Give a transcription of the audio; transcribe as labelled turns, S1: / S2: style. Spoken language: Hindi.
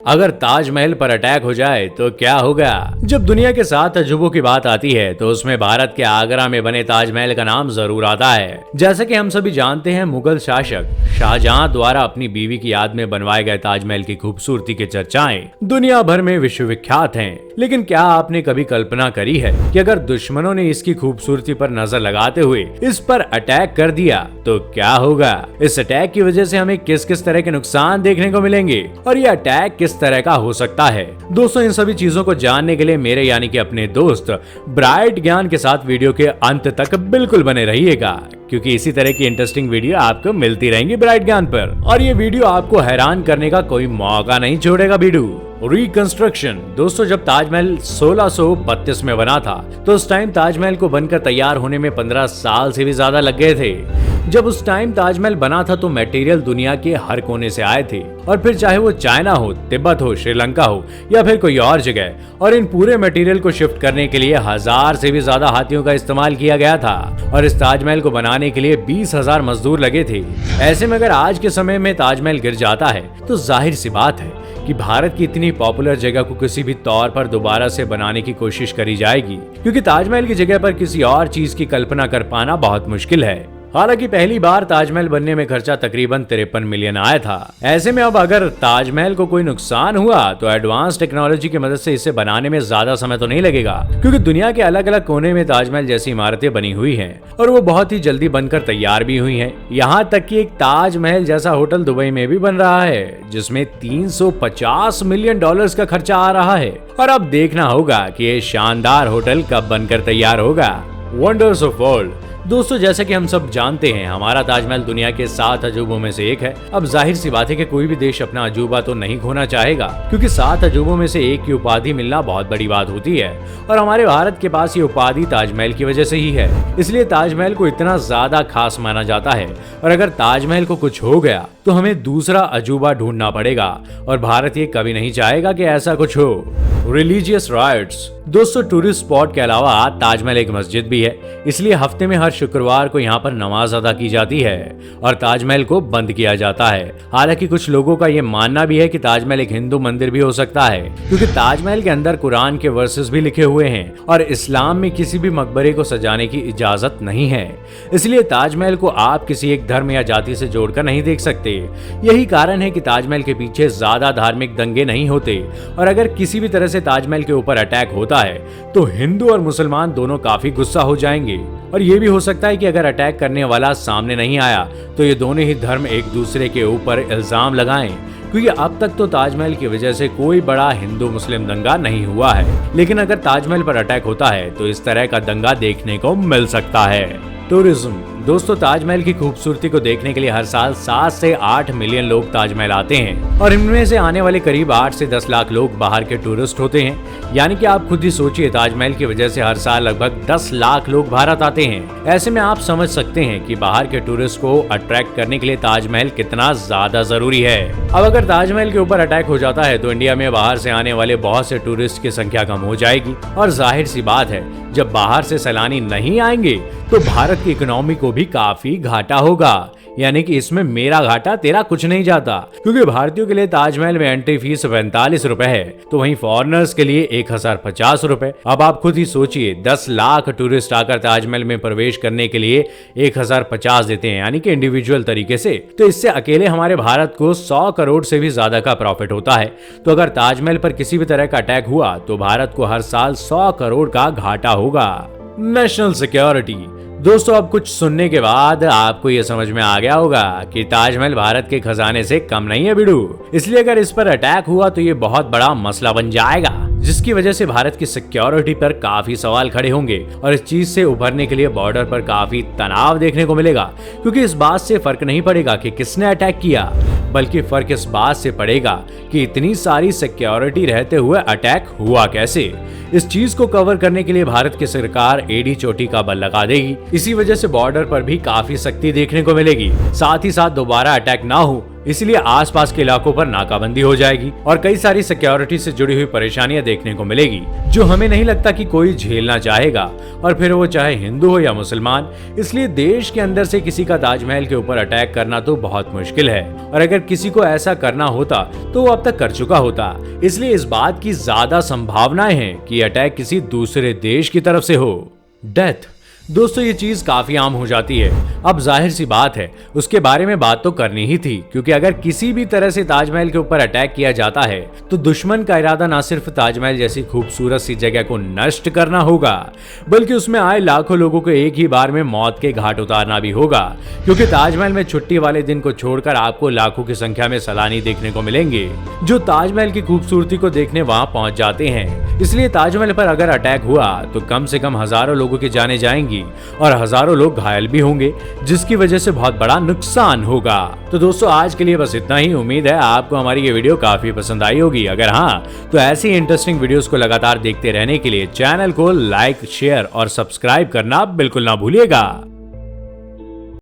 S1: अगर ताजमहल पर अटैक हो जाए तो क्या होगा। जब दुनिया के 7 अजूबों की बात आती है तो उसमें भारत के आगरा में बने ताजमहल का नाम जरूर आता है। जैसा कि हम सभी जानते हैं, मुगल शासक शाहजहां द्वारा अपनी बीवी की याद में बनवाए गए ताजमहल की खूबसूरती की चर्चाएं दुनिया भर में विश्वविख्यात हैं। लेकिन क्या आपने कभी कल्पना करी है कि अगर दुश्मनों ने इसकी खूबसूरती पर नजर लगाते हुए इस पर अटैक कर दिया तो क्या होगा। इस अटैक की वजह से हमें किस किस तरह के नुकसान देखने को मिलेंगे और ये अटैक किस तरह का हो सकता है। दोस्तों, इन सभी चीजों को जानने के लिए मेरे यानी कि अपने दोस्त ब्राइट ज्ञान के साथ वीडियो के अंत तक बिल्कुल बने रहिएगा, क्योंकि इसी तरह की इंटरेस्टिंग वीडियो आपको मिलती रहेंगी ब्राइट ज्ञान पर। और ये वीडियो आपको हैरान करने का कोई मौका नहीं छोड़ेगा। Video reconstruction. दोस्तों, जब ताजमहल 1632 में बना था तो उस टाइम ताजमहल को बनकर तैयार होने में 15 साल से भी ज्यादा लग गए थे। जब उस टाइम ताजमहल बना था तो मटेरियल दुनिया के हर कोने से आए थे, और फिर चाहे वो चाइना हो, तिब्बत हो, श्रीलंका हो या फिर कोई और जगह, और इन पूरे मटेरियल को शिफ्ट करने के लिए 1000 से भी ज्यादा हाथियों का इस्तेमाल किया गया था और इस ताजमहल को बनाने के लिए 20,000 मजदूर लगे थे। ऐसे में अगर आज के समय में ताजमहल गिर जाता है तो जाहिर सी बात है कि भारत की इतनी पॉपुलर जगह को किसी भी तौर पर दोबारा से बनाने की कोशिश करी जाएगी, क्योंकि ताजमहल की जगह पर किसी और चीज की कल्पना कर पाना बहुत मुश्किल है। हालांकि पहली बार ताजमहल बनने में खर्चा तकरीबन 53 मिलियन आया था। ऐसे में अब अगर ताजमहल को कोई नुकसान हुआ तो एडवांस टेक्नोलॉजी की मदद से इसे बनाने में ज्यादा समय तो नहीं लगेगा, क्योंकि दुनिया के अलग अलग कोने में ताजमहल जैसी इमारतें बनी हुई हैं और वो बहुत ही जल्दी बनकर तैयार भी हुई हैं। यहाँ तक कि एक ताजमहल जैसा होटल दुबई में भी बन रहा है, जिसमें $350 मिलियन का खर्चा आ रहा है। और अब देखना होगा कि ये शानदार होटल कब बनकर तैयार होगा। Wonders of world. दोस्तों, जैसे कि हम सब जानते हैं, हमारा ताजमहल दुनिया के 7 अजूबों में से एक है। अब जाहिर सी बात है कि कोई भी देश अपना अजूबा तो नहीं खोना चाहेगा, क्योंकि 7 अजूबों में से एक की उपाधि मिलना बहुत बड़ी बात होती है, और हमारे भारत के पास ये उपाधि ताजमहल की वजह से ही है। इसलिए ताजमहल को इतना ज्यादा खास माना जाता है, और अगर ताजमहल को कुछ हो गया तो हमें दूसरा अजूबा ढूंढना पड़ेगा, और भारत ये कभी नहीं चाहेगा कि ऐसा कुछ हो। Religious rights. दोस्तों, टूरिस्ट स्पॉट के अलावा ताजमहल एक मस्जिद भी है, इसलिए हफ्ते में हर शुक्रवार को यहाँ पर नमाज अदा की जाती है और ताजमहल को बंद किया जाता है। हालांकि कुछ लोगों का ये मानना भी है कि ताजमहल एक हिंदू मंदिर भी हो सकता है, क्योंकि ताजमहल के अंदर कुरान के वर्सेस भी लिखे हुए हैं और इस्लाम में किसी भी मकबरे को सजाने की इजाजत नहीं है। इसलिए ताजमहल को आप किसी एक धर्म या जाति से जोड़कर नहीं देख सकते। यही कारण है कि ताजमहल के पीछे ज्यादा धार्मिक दंगे नहीं होते, और अगर किसी भी तरह से ताजमहल के ऊपर अटैक होता है तो हिंदू और मुसलमान दोनों काफी गुस्सा हो जाएंगे। और ये भी हो सकता है कि अगर अटैक करने वाला सामने नहीं आया तो ये दोनों ही धर्म एक दूसरे के ऊपर इल्जाम लगाएं, क्योंकि अब तक तो ताजमहल की वजह से कोई बड़ा हिंदू मुस्लिम दंगा नहीं हुआ है। लेकिन अगर ताजमहल पर अटैक होता है तो इस तरह का दंगा देखने को मिल सकता है। टूरिज्म। दोस्तों, ताजमहल की खूबसूरती को देखने के लिए हर साल 7 से 8 मिलियन लोग ताजमहल आते हैं, और इनमें से आने वाले करीब 8 से 10 लाख लोग बाहर के टूरिस्ट होते हैं। यानी कि आप खुद ही सोचिए, ताजमहल की वजह से हर साल लगभग 10 लाख लोग भारत आते हैं। ऐसे में आप समझ सकते हैं कि बाहर के टूरिस्ट को अट्रैक्ट करने के लिए ताजमहल कितना ज्यादा जरूरी है। अब अगर ताजमहल के ऊपर अटैक हो जाता है तो इंडिया में बाहर से आने वाले बहुत से टूरिस्ट की संख्या कम हो जाएगी, और जाहिर सी बात है, जब बाहर से सैलानी नहीं आएंगे तो भारत की इकोनॉमी को भी काफी घाटा होगा। यानी कि इसमें मेरा घाटा तेरा कुछ नहीं जाता, क्योंकि भारतीयों के लिए ताजमहल में एंट्री फीस 45 रुपए है, तो वहीं फॉरेनर्स के लिए 1050 रुपए। अब आप खुद ही सोचिए, 10 लाख टूरिस्ट आकर ताजमहल में प्रवेश करने के लिए 1050 देते हैं, यानी कि इंडिविजुअल तरीके से, तो इससे अकेले हमारे भारत को 100 करोड़ से भी ज्यादा का प्रॉफिट होता है। तो अगर ताजमहल पर किसी भी तरह का अटैक हुआ तो भारत को हर साल 100 करोड़ का घाटा होगा। National security. दोस्तों, अब कुछ सुनने के बाद आपको ये समझ में आ गया होगा कि ताजमहल भारत के खजाने से कम नहीं है बिडू। इसलिए अगर इस पर अटैक हुआ तो ये बहुत बड़ा मसला बन जाएगा, जिसकी वजह से भारत की सिक्योरिटी पर काफी सवाल खड़े होंगे, और इस चीज से उभरने के लिए बॉर्डर पर काफी तनाव देखने को मिलेगा, क्योंकि इस बात से फर्क नहीं पड़ेगा कि किसने अटैक किया, बल्कि फर्क इस बात से पड़ेगा कि इतनी सारी सिक्योरिटी रहते हुए अटैक हुआ कैसे। इस चीज को कवर करने के लिए भारत की सरकार एडी चोटी का बल लगा देगी। इसी वजह से बॉर्डर पर भी काफी सख्ती देखने को मिलेगी। साथ ही साथ दोबारा अटैक ना हो इसलिए आसपास के इलाकों पर नाकाबंदी हो जाएगी और कई सारी सिक्योरिटी से जुड़ी हुई परेशानियां देखने को मिलेगी जो हमें नहीं लगता कि कोई झेलना चाहेगा, और फिर वो चाहे हिंदू हो या मुसलमान। इसलिए देश के अंदर से किसी का ताजमहल के ऊपर अटैक करना तो बहुत मुश्किल है, और अगर किसी को ऐसा करना होता तो वो अब तक कर चुका होता। इसलिए इस बात की ज्यादा संभावनाएं हैं कि अटैक किसी दूसरे देश की तरफ से हो। डेथ दोस्तों, ये चीज काफी आम हो जाती है। अब जाहिर सी बात है उसके बारे में बात तो करनी ही थी, क्योंकि अगर किसी भी तरह से ताजमहल के ऊपर अटैक किया जाता है तो दुश्मन का इरादा न सिर्फ ताजमहल जैसी खूबसूरत सी जगह को नष्ट करना होगा, बल्कि उसमें आए लाखों लोगों को एक ही बार में मौत के घाट उतारना भी होगा। क्योंकि ताजमहल में छुट्टी वाले दिन को छोड़कर आपको लाखों की संख्या में सैलानी देखने को मिलेंगे जो ताजमहल की खूबसूरती को देखने वहां पहुंच जाते हैं। इसलिए ताजमहल पर अगर अटैक हुआ तो कम से कम हजारों लोगों की जानें जाएंगी और हजारों लोग घायल भी होंगे, जिसकी वजह से बहुत बड़ा नुकसान होगा। तो दोस्तों, आज के लिए बस इतना ही। उम्मीद है आपको हमारी ये वीडियो काफी पसंद आई होगी। अगर हाँ, तो ऐसी इंटरेस्टिंग वीडियोस को लगातार देखते रहने के लिए चैनल को लाइक, शेयर और सब्सक्राइब करना बिल्कुल ना भूलिएगा।